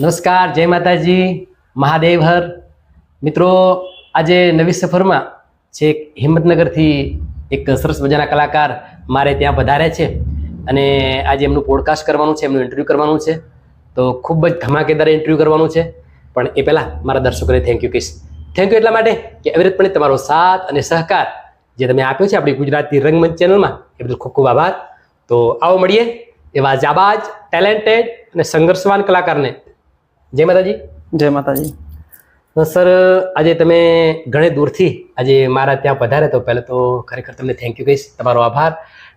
નમસ્કાર, જય માતાજી, મહાદેવ હર. મિત્રો, આજે નવી સફરમાં છે હિંમતનગરથી એક સરસ મજાના કલાકાર મારે ત્યાં પધારે છે અને આજે એમનું પોડકાસ્ટ કરવાનું છે, એમનું ઇન્ટરવ્યૂ કરવાનું છે. તો ખૂબ જ ધમાકેદાર ઇન્ટરવ્યૂ કરવાનું છે. પણ એ પહેલાં મારા દર્શકોને થેન્ક યુ કહીશ. થેન્ક યુ એટલા માટે કે અવિરતપણે તમારો સાથ અને સહકાર જે તમે આપ્યો છે આપણી ગુજરાતી રંગમંચ ચેનલમાં, એ બદલ ખૂબ ખૂબ આભાર. તો આવો મળીએ એવા જાબાજ, ટેલેન્ટેડ અને સંઘર્ષવાન કલાકારને. જય માતાજી. જય માતાજી. સર, આજે તમે ઘણે દૂરથી આજે મારા ત્યાં પધારે, તો પહેલાં તો ખરેખર તમને થેન્ક યુ કહીશ, તમારો આભાર.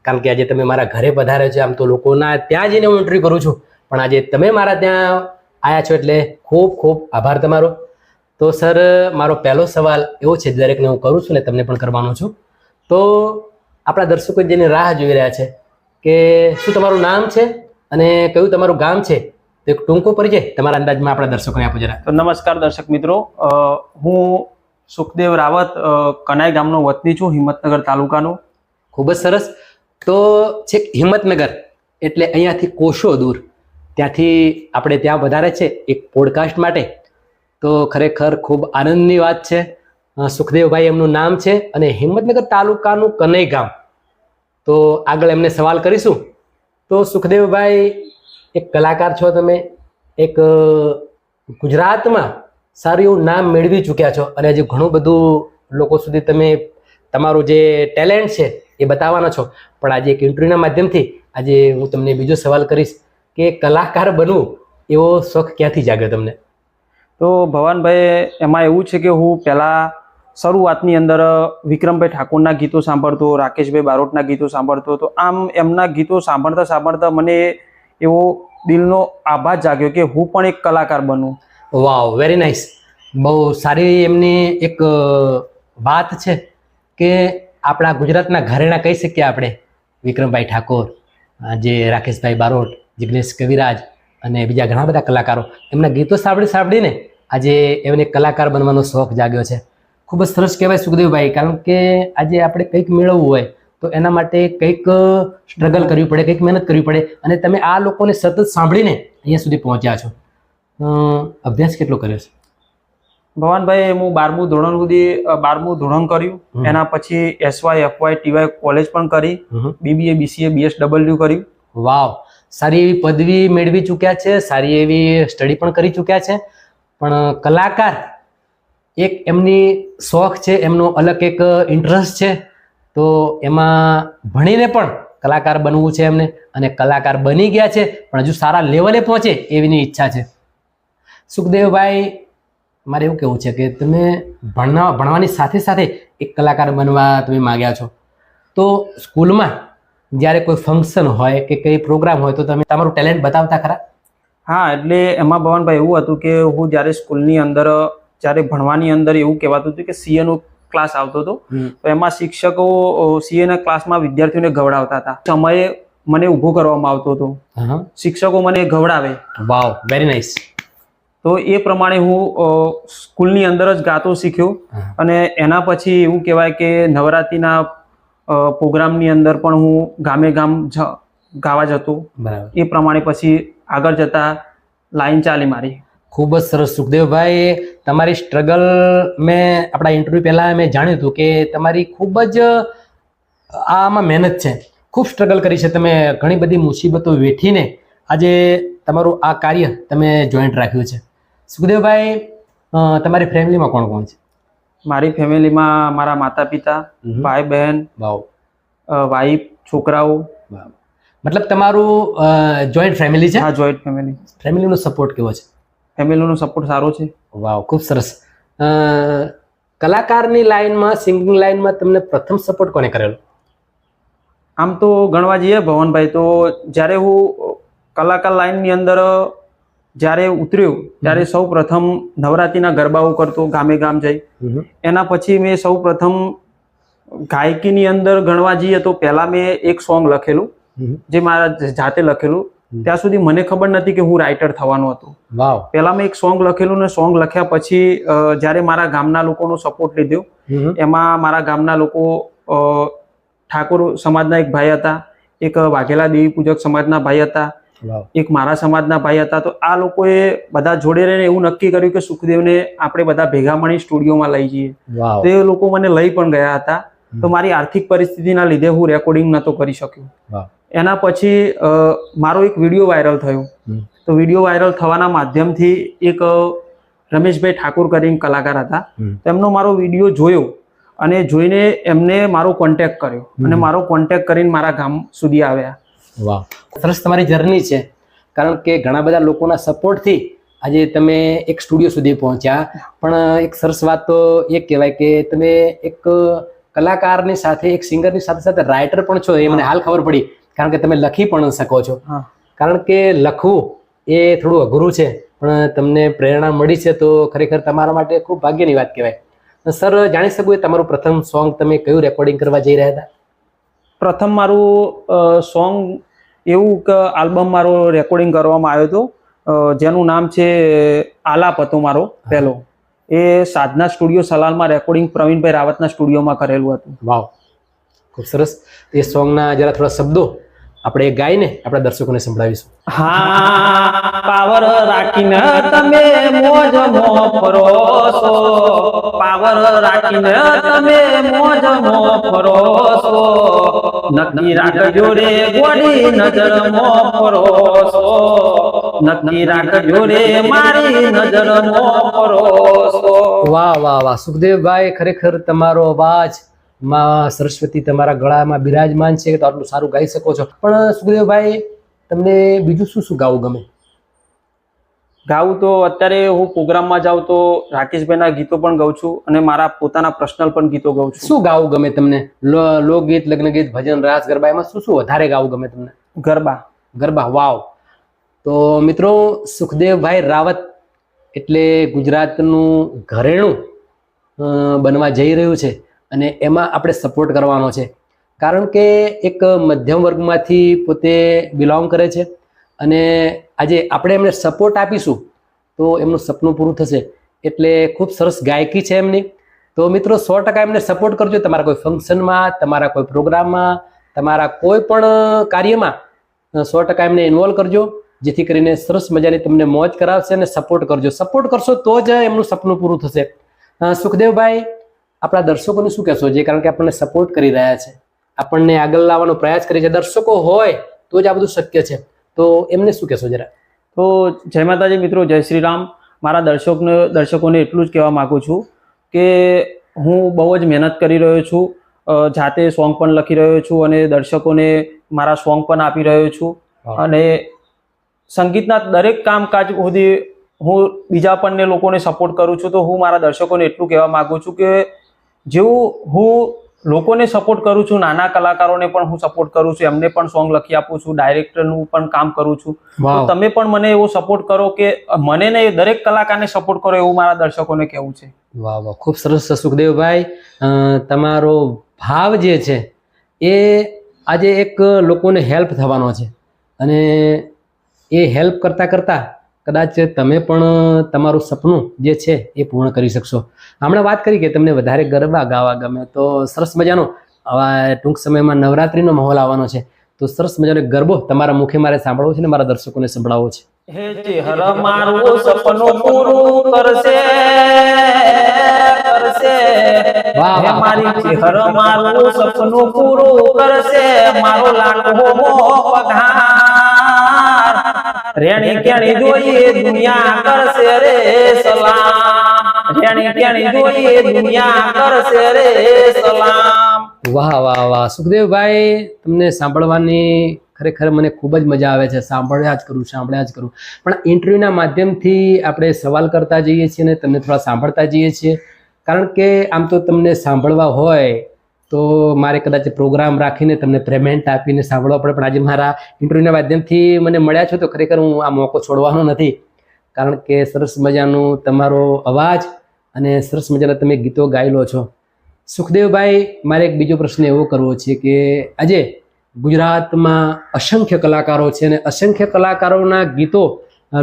કારણ કે આજે તમે મારા ઘરે પધારે છે. આમ તો લોકોના ત્યાં જઈને હું ઇન્ટરવ્યૂ કરું છું, પણ આજે તમે મારા ત્યાં આવ્યા છો એટલે ખૂબ ખૂબ આભાર તમારો. તો સર, મારો પહેલો સવાલ એવો છે, દરેકને હું કરું છું ને તમને પણ કરવાનો છું. તો આપણા દર્શકો જેને રાહ જોઈ રહ્યા છે કે શું તમારું નામ છે અને કયું તમારું ગામ છે, તો એક ટૂંકો પરિચય તમારા અંદાજમાં આપણા દર્શકોને આપો જરા. તો નમસ્કાર દર્શક મિત્રો, હું સુખદેવ રાવત કનાઈ ગામનો વતની છું, હિંમતનગર તાલુકાનો. ખૂબ જ સરસ. તો છેક હિંમતનગર એટલે અહીંયાથી કોશો દૂર, ત્યાંથી આપણે ત્યાં વધારે છે એક પોડકાસ્ટ માટે. તો ખરેખર ખૂબ આનંદની વાત છે. સુખદેવભાઈ એમનું નામ છે અને હિંમતનગર તાલુકાનું કનાઈ ગામ. તો આગળ એમને સવાલ કરીશું. તો સુખદેવભાઈ, એક કલાકાર છો તમે, એક ગુજરાતમાં સારું એવું નામ મેળવી ચૂક્યા છો અને હજી ઘણું બધું લોકો સુધી તમે તમારું જે ટેલેન્ટ છે એ બતાવવાના છો. પણ આજે એક ઇન્ટરવ્યૂના માધ્યમથી આજે હું તમને બીજો સવાલ કરીશ કે કલાકાર બનવું એવો શોખ ક્યાંથી જાગ્યો તમને? તો ભવાનભાઈ, એમાં એવું છે કે હું પહેલાં શરૂઆતની અંદર વિક્રમભાઈ ઠાકોરના ગીતો સાંભળતો, રાકેશભાઈ બારોટના ગીતો સાંભળતો. તો આમ એમના ગીતો સાંભળતા સાંભળતા મને એવો દિલનો આભાર જાગ્યો કે હું પણ એક કલાકાર બનું. વાવ, વેરી નાઇસ. બહુ સારી એમની એક વાત છે કે આપણા ગુજરાતના ઘરેણા કહી શકીએ આપણે. વિક્રમભાઈ ઠાકોર, જે રાકેશભાઈ બારોટ, જિગ્નેશ કવિરાજ અને બીજા ઘણા બધા કલાકારો, એમના ગીતો સાંભળીને આજે એમને કલાકાર બનવાનો શોખ જાગ્યો છે. ખૂબ જ સરસ કહેવાય સુખદેવભાઈ, કારણ કે આજે આપણે કંઈક મેળવવું હોય તો એના માટે કંઈક સ્ટ્રગલ કરવી પડે, કંઈક મહેનત કરવી પડે, અને તમે આ લોકોને સતત સાંભળીને અહીંયા સુધી પહોંચ્યા છો. અભ્યાસ કેટલો કર્યો છે? ભવાનભાઈ, હું 12મું ધોરણ સુધી 12મું ધોરણ કર્યું. એના પછી SY, FY, TY કોલેજ પણ કરી, BBA, BCA, BSW કર્યું. વાવ, સારી એવી પદવી મેળવી ચૂક્યા છે, સારી એવી સ્ટડી પણ કરી ચૂક્યા છે. પણ કલાકાર એક એમની શોખ છે, એમનો અલગ એક ઇન્ટરેસ્ટ છે. તો એમાં ભણીને પણ કલાકાર બનવું છે એમને, અને કલાકાર બની ગયા છે પણ હજુ સારા લેવલે પહોંચે એવીની ઈચ્છા છે. સુખદેવભાઈ, મારે એવું કહેવું છે કે તમે ભણવાની સાથે સાથે એક કલાકાર બનવા તમે માગ્યા છો. તો સ્કૂલમાં જ્યારે કોઈ ફંક્શન હોય કે કંઈ પ્રોગ્રામ હોય તો તમે તમારું ટેલેન્ટ બતાવતા ખરા? હા, એટલે એમાં ભવાનભાઈ એવું હતું કે હું જ્યારે સ્કૂલની અંદર જ્યારે ભણવાની અંદર એવું કહેવાતું હતું કે CA નો ક્લાસ આવતો હતો. તો એમાં શિક્ષકો CA ના ક્લાસમાં વિદ્યાર્થીઓને ગવડાવતા હતા. સમયે મને ઊભો કરવામાં આવતો હતો, શિક્ષકો મને ગવડાવે. વાવ, વેરી નાઇસ. તો એ પ્રમાણે હું સ્કૂલની અંદર જ ગાતો શીખ્યો. અને એના પછી એવું કહેવાય કે નવરાત્રિના પ્રોગ્રામની અંદર પણ હું ગામે ગામ ગાવા જતો. બરાબર. એ પ્રમાણે પછી આગળ જતા લાઈન ચાલી મારી. ખૂબ જ સરસ સુખદેવભાઈ, તમારી સ્ટ્રગલ મેં આપણા ઇન્ટરવ્યૂ પહેલાં મેં જાણ્યું હતું કે તમારી ખૂબ જ આમાં મહેનત છે, ખૂબ સ્ટ્રગલ કરી છે તમે, ઘણી બધી મુસીબતો વેઠીને આજે તમારું આ કાર્ય તમે જોઈન્ટ રાખ્યું છે. સુખદેવભાઈ, તમારી ફેમિલીમાં કોણ કોણ છે? મારી ફેમિલીમાં મારા માતા પિતા, ભાઈ બહેન, વાઈફ, છોકરાઓ. મતલબ તમારું જોઈન્ટ ફેમિલી છે? હા, જોઈન્ટ ફેમિલી. ફેમિલીનો સપોર્ટ કેવો છે? ફેમિલીનો સપોર્ટ સારો છે. વાવ, ખૂબ સરસ. કલાકારની લાઈનમાં, સિંગિંગ લાઈનમાં તમને પ્રથમ સપોર્ટ કોને કરેલો? આમ તો ગણવા જઈએ ભવનભાઈ, તો જ્યારે હું કલાકાર લાઈનની અંદર જ્યારે ઉતર્યો ત્યારે સૌ પ્રથમ નવરાત્રિના ગરબાઓ કરતો, ગામે ગામ જઈ. એના પછી મેં સૌ પ્રથમ ગાયકીની અંદર ગણવા જઈએ તો પહેલા મેં એક સોંગ લખેલું, જે મારા જાતે લખેલું. ત્યાં સુધી મને ખબર નથી કે હું રાઇટર થવાનો હતો. વાવ. પહેલા મેં એક સોંગ લખેલું, ને સોંગ લખ્યા પછી જ્યારે મારા ગામના લોકોનો સપોર્ટ લીધો, એમાં મારા ગામના લોકો ઠાકોર સમાજના એક ભાઈ હતા, એક વાઘેલા દેવી પૂજક સમાજના ભાઈ હતા, વાવ. એક મારા સમાજના ભાઈ હતા. તો આ લોકોએ બધા જોડે રહીને એવું નક્કી કર્યું કે સુખદેવને આપણે બધા ભેગા મળી સ્ટુડિયોમાં લઈ જઈએ. વાવ. તો એ લોકો મને લઈ પણ ગયા હતા. તો મારી આર્થિક પરિસ્થિતિના લીધે હું રેકોર્ડિંગ નહોતો કરી શક્યો. વાવ. એના પછી મારો એક વિડીયો વાયરલ થયો. તો વિડીયો વાયરલ થવાના માધ્યમથી એક રમેશભાઈ ઠાકોર કરીને કલાકાર હતા. તેમનો મારો વિડીયો જોયો અને જોઈને એમને મારો કોન્ટેક્ટ કર્યો અને મારો કોન્ટેક્ટ કરીને મારા ગામ સુધી આવ્યા. વાહ, સરસ તમારી જર્ની છે. કારણ કે ઘણા બધા લોકોના સપોર્ટથી આજે તમે એક સ્ટુડિયો સુધી પહોંચ્યા. પણ એક સરસ વાત તો એ કહેવાય કે તમે એક કલાકારની સાથે એક સિંગરની સાથે સાથે રાઇટર પણ છો. એ મને હાલ ખબર પડી. કારણ કે તમે લખી પણ શકો છો. કારણ કે લખવું એ થોડું અઘરું છે, પણ તમને પ્રેરણા મળી છે તો ખરેખર તમારા માટે ખૂબ ભાગ્યની વાત કહેવાય. સર, જાણી શકું તમારું પ્રથમ સોંગ તમે કયું રેકોર્ડિંગ કરવા જઈ રહ્યા હતા? પ્રથમ મારું સોંગ એવું કે આલ્બમ મારો રેકોર્ડિંગ કરવામાં આવ્યો હતો, જેનું નામ છે આલાપ હતો મારો પહેલો. એ સાધના સ્ટુડિયો સલાલમાં રેકોર્ડિંગ પ્રવીણભાઈ રાવતના સ્ટુડિયોમાં કરેલું હતું. વાવ, ખૂબ સરસ. એ સોંગના જરા થોડા શબ્દો આપણે ગાઈને આપણા દર્શકોને સંભળાવીશું. હા, પાવર રાખીને તમે મોજમાં ફરો છો, પાવર રાખીને તમે મોજમાં ફરો છો, નક્કી રાખજો રે ગોડી નજરમાં ફરો છો, નક્કી રાખજો રે મારી નજરમાં ફરો છો. વાહ વાહ વાહ, સુખદેવભાઈ, ખરેખર તમારો અવાજ માં સરસ્વતી તમારા ગળામાં બિરાજમાન છે તો આટલું સારું ગાઈ શકો છો. પણ સુખદેવભાઈ, તમને બીજું શું શું ગાવું ગમે? ગાવું તો અત્યારે હું પ્રોગ્રામમાં જાઉં તો રાકેશભાઈના ગીતો પણ ગાઉં છું અને મારા પોતાના પર્સનલ પણ ગીતો ગાઉં છું. શું ગાવું ગમે તમને? લોકગીત, લગ્ન ગીત, ભજન, રાસ, ગરબા, એમાં શું શું વધારે ગાવું ગમે તમને? ગરબા. ગરબા. વાવ. તો મિત્રો, સુખદેવભાઈ રાવત એટલે ગુજરાતનું ઘરેણું બનવા જઈ રહ્યું છે અને એમાં આપણે સપોર્ટ કરવાનો છે. કારણ કે એક મધ્યમ વર્ગમાંથી પોતે બિલોંગ કરે છે અને આજે આપણે એમને સપોર્ટ આપીશું તો એમનું સપનું પૂરું થશે. એટલે ખૂબ સરસ ગાયકી છે એમની. તો મિત્રો, 100% એમને સપોર્ટ કરજો. તમારા કોઈ ફંક્શનમાં, તમારા કોઈ પ્રોગ્રામમાં, તમારા કોઈ પણ કાર્યમાં 100% એમને ઇન્વોલ્વ કરજો, જેથી કરીને સરસ મજાની તમને મોજ કરાવશે અને સપોર્ટ કરજો. સપોર્ટ કરશો તો જ એમનું સપનું પૂરું થશે. સુખદેવભાઈ, આપણા દર્શકોને શું કહેશો, જે કારણ કે આપણને સપોર્ટ કરી રહ્યા છે, આપણને આગળ લાવવાનો પ્રયાસ કરી છે, દર્શકો હોય તો જ આ બધું શક્ય છે, તો એમને શું કહેશો જરા? તો જય માતાજી મિત્રો, જય શ્રી રામ. મારા દર્શકોને એટલું જ કહેવા માંગુ છું કે હું બહુ જ મહેનત કરી રહ્યો છું, જાતે સોંગ પણ લખી રહ્યો છું અને દર્શકોને મારા સોંગ પણ આપી રહ્યો છું. અને સંગીતના દરેક કામકાજ સુધી હું બીજા પણ લોકોને સપોર્ટ કરું છું. તો હું મારા દર્શકોને એટલું કહેવા માંગુ છું કે જેવું હું લોકોને સપોર્ટ કરું છું, નાના કલાકારોને પણ હું સપોર્ટ કરું છું, એમને પણ સોંગ લખી આપું છું, ડાયરેક્ટરનું પણ કામ કરું છું. તો તમે પણ મને એવો સપોર્ટ કરો કે મને નહીં, દરેક કલાકારને સપોર્ટ કરો, એવું મારા દર્શકોને કહેવું છે. વાહ વાહ, ખૂબ સરસ સુખદેવભાઈ. તમારો ભાવ જે છે એ આજે એક લોકોને હેલ્પ થવાનો છે અને એ હેલ્પ કરતાં કરતાં કદાચ તમે પણ તમારું સપનું જે છે એ પૂર્ણ કરી શકશો. હમણાં વાત કરી કે તમને વધારે ગરબા ગાવા ગમે, તો સરસ મજાનો હવે ટૂંક સમયમાં નવરાત્રીનો માહોલ આવવાનો છે, તો સરસ મજાનો ગરબો તમારા મુખે મારે સાંભળવો છે ને મારા દર્શકોને સંભળાવવો છે. હે ચહેરા મારું સપનું પૂરું કરશે, કરશે. વાહ હે મારી ચહેરા મારું સપનું પૂરું કરશે, મારો લાખો પગાર રેણી કેણી જોઈએ દુનિયા કરશે રે સલામ, રેણી કેણી જોઈએ દુનિયા કરશે રે સલામ. વાહ વાહ વાહ, સુખદેવભાઈ, તમને સાંભળવાની ખરેખર મને ખૂબ જ મજા આવે છે. સાંભળ્યા જ કરું. પણ ઇન્ટરવ્યુના માધ્યમથી આપણે સવાલ કરતા જઈએ છીએ અને તમને થોડા સાંભળતા જઈએ છીએ. કારણ કે આમ તો તમને સાંભળવા હોય તો મારે કદાચ પ્રોગ્રામ રાખીને તમને પેમેન્ટ આપીને સાંભળવા પડે, પણ આજે મારા ઇન્ટરવ્યુના માધ્યમથી મને મળ્યા છો તો ખરેખર હું આ મોકો છોડવાનો નથી. કારણ કે સરસ મજાનું તમારો અવાજ અને સરસ મજાના તમે ગીતો ગાઈ લો છો. સુખદેવભાઈ, મારે એક બીજો પ્રશ્ન એવો કરવો છે કે આજે ગુજરાતમાં અસંખ્ય કલાકારો છે અને અસંખ્ય કલાકારોના ગીતો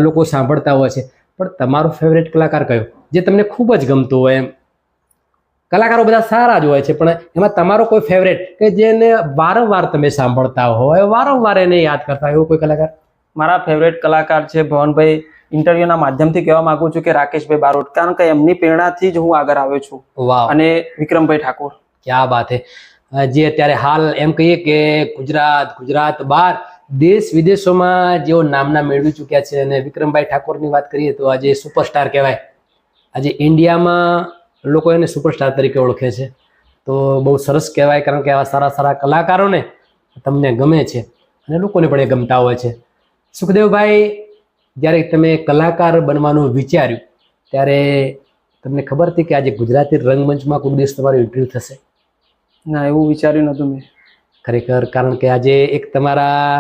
લોકો સાંભળતા હોય છે, પણ તમારો ફેવરેટ કલાકાર કયો જે તમને ખૂબ જ ગમતો હોય? એમ કલાકારો બધા સારા જ હોય છે, પણ એમાં તમારો કોઈ ફેવરેટ કે જેને વારંવાર તમે સાંભળતા હોય, વારંવાર એને યાદ કરતા હોય, એવો કોઈ કલાકાર? મારા ફેવરેટ કલાકાર છે ભવનભાઈ. ઇન્ટરવ્યુના માધ્યમથી કહેવા માંગુ છું કે રાકેશભાઈ બારોટ, કારણ કે એમની પ્રેરણાથી જ હું આગળ આવ્યો છું. વાહ, અને વિક્રમભાઈ ઠાકોર. ક્યા બાત હે. જે અત્યારે હાલ એમ કહીએ કે ગુજરાત બહાર દેશ વિદેશોમાં જેઓ નામના મેળવી ચૂક્યા છે, અને વિક્રમભાઈ ઠાકોરની વાત કરીએ તો આજે સુપરસ્ટાર કહેવાય. આજે ઇન્ડિયામાં લોકો એને સુપરસ્ટાર તરીકે ઓળખે છે. તો બહુ સરસ કહેવાય, કારણ કે આવા સારા સારા કલાકારોને તમને ગમે છે અને લોકોને પણ એ ગમતા હોય છે. સુખદેવભાઈ, જ્યારે તમે કલાકાર બનવાનું વિચાર્યું ત્યારે તમને ખબર હતી કે આજે ગુજરાતી રંગમંચમાં કોઈ દિવસ તમારો ઇન્ટરવ્યૂ થશે? ના, એવું વિચાર્યું નહોતું મેં. ખરેખર, કારણ કે આજે એક તમારા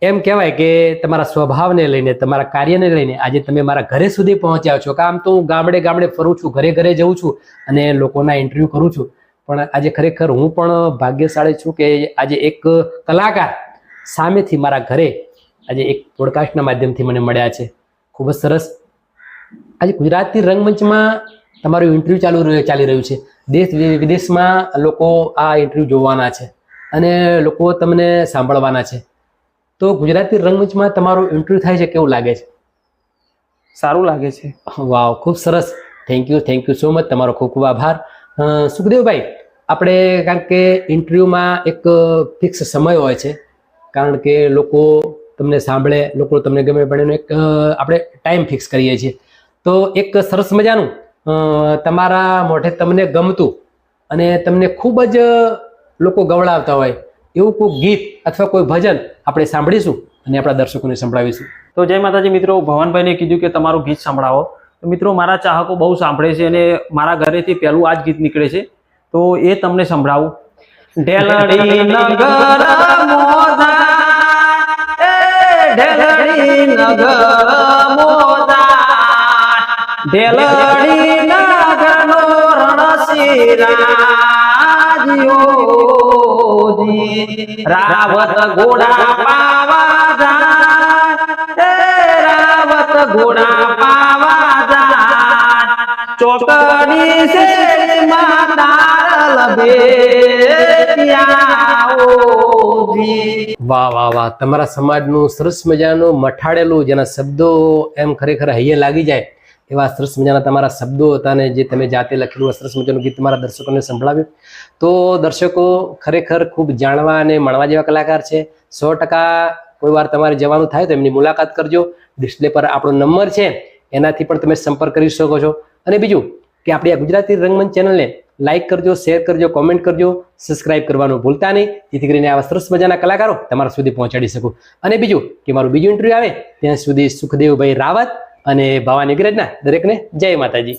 એમ કહેવાય કે તમારા સ્વભાવને લઈને, તમારા કાર્યને લઈને આજે તમે મારા ઘરે સુધી પહોંચ્યા છો. કામ તો હું ગામડે ગામડે ફરું છું, ઘરે ઘરે જઉં છું અને લોકોના ઇન્ટરવ્યૂ કરું છું, પણ આજે ખરેખર હું પણ ભાગ્યશાળી છું કે આજે એક કલાકાર સામેથી મારા ઘરે આજે એક પોડકાસ્ટના માધ્યમથી મને મળ્યા છે. ખૂબ જ સરસ. આજે ગુજરાતી રંગમંચમાં તમારું ઇન્ટરવ્યૂ ચાલી રહ્યું છે. દેશ વિદેશમાં લોકો આ ઇન્ટરવ્યૂ જોવાના છે અને લોકો તમને સાંભળવાના છે. તો ગુજરાતી રંગમંચમાં તમારું ઇન્ટરવ્યૂ થાય છે, કેવું લાગે છે? સારું લાગે છે. વાવ, ખૂબ સરસ. Thank you so much. તમારો ખૂબ ખૂબ આભાર. સુખદેવભાઈ, આપણે કારણ કે ઇન્ટરવ્યૂમાં એક ફિક્સ સમય હોય છે, કારણ કે લોકો તમને સાંભળે, લોકો તમને ગમે, પણ એનો એક આપણે ટાઈમ ફિક્સ કરીએ છીએ. તો એક સરસ મજાનું તમારા મોઢે તમને ગમતું અને તમને ખૂબ જ લોકો ગવડાવતા હોય એવું કોઈ ગીત અથવા કોઈ ભજન આપણે સાંભળીશું અને આપણા દર્શકોને સંભળાવીશું. તો જય માતાજી મિત્રો. ભવનભાઈને કીધું કે તમારું ગીત સંભળાવો. તો મિત્રો, મારા ચાહકો બહુ સાંભળે છે અને મારા ઘરેથી પહેલું આ જ ગીત નીકળે છે, તો એ તમને સંભળાવું. ઢેલડી નગર મોદા, ઢેલડી નગર મોદા, ઢેલડી નગરનો રણશીરાજીઓ, રાવત ઘોડા પાવા જાય, રાવત ઘોડા પાવા જાય, ચોકડી શેરીમાં તારલ બેટિયાઓજી. વાહ વાહ વાહ. તમારા સમાજનું સરસ મજાનું મઠાડેલું, જેના શબ્દો એમ ખરેખર હૈયે લાગી જાય એવા સરસ મજાના તમારા શબ્દો હતા, અને જે તમે જાતે લખેલું સરસ મજાનું ગીત તમારા દર્શકોને સંભળાવ્યું. તો દર્શકો ખરેખર ખૂબ જાણવા અને માણવા જેવા કલાકાર છે. 100% કોઈ વાર તમારે જવાનું થાય તો એમની મુલાકાત કરજો. ડિસ્પ્લે પર આપણો નંબર છે, એનાથી પણ તમે સંપર્ક કરી શકો છો. અને બીજું કે આપણી આ ગુજરાતી રંગમંચ ચેનલને લાઇક કરજો, શેર કરજો, કોમેન્ટ કરજો, સબસ્ક્રાઇબ કરવાનું ભૂલતા નહીં, જેથી કરીને આવા સરસ મજાના કલાકારો તમારા સુધી પહોંચાડી શકું. અને બીજું કે મારું બીજું ઇન્ટરવ્યૂ આવે ત્યાં સુધી સુખદેવભાઈ રાવત અને ભવાની વિરાજના દરેકને જય માતાજી.